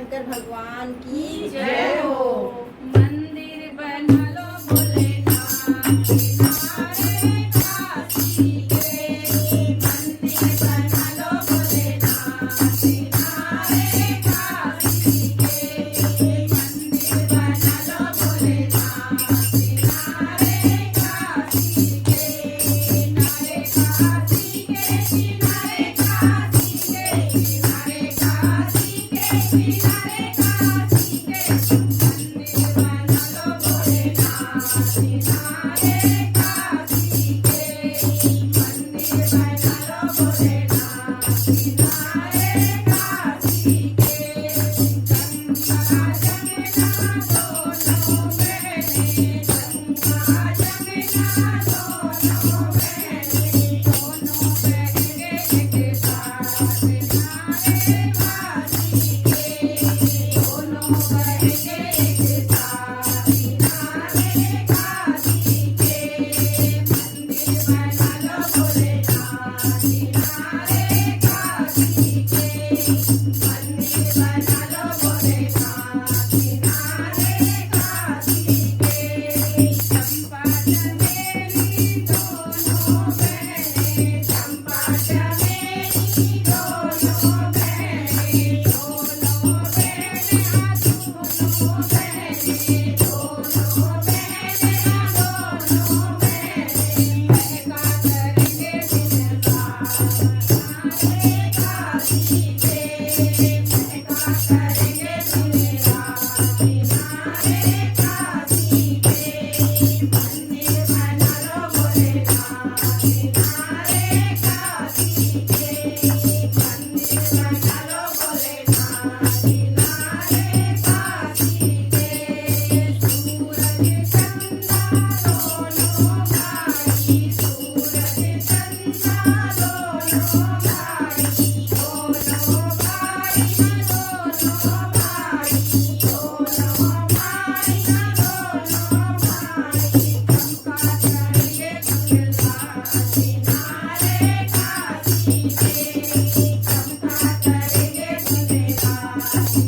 शंकर भगवान की जय हो। मंदिर बना लो भोलेनाथ किनारे काशी के। मंदिर बना लो भोलेनाथ किनारे काशी के। मंदिर बना लो भोलेनाथ किनारे काशी के। किनारे काशी के किनारे काशी के किनारे काशी के किनारे काशी के। मंदिर बना लो भोलेनाथ किनारे काशी के। मंदिर बना लो भोलेनाथ किनारे काशी के। गंगा जमुना दोनों बहने गंगा जमुना दोनों बहने दोनों बहने एक साथ किनारे काशी के। दोनों बहने एक साथ किनारे काशी के। मंदिर बना लो भोलेनाथ किनारे काशी के। मंदिर बना लो भोलेनाथ किनारे काशी के। चंपा चमेली दोनों बहने चंपा चमेली दोनों बहने दोनों बहने दोनों बहने दोनों बहने दोनों बहने महका करेंगे किनारे काशी के। महका करेंगे किनारे काशी के। मंदिर बना लो भोलेनाथ किनारे काशी के। मंदिर बना लो भोलेनाथ किनारे काशी के। सूरज चंदा दोनों भाई सूरज चंदा दोनों भाई दोनों भाई दोनों भाई दोनों भाई दोनों भाई चंपा चढ़ेंगे मंगलवार किनारे काशी के। चंपा चढ़ेंगे मंगलवार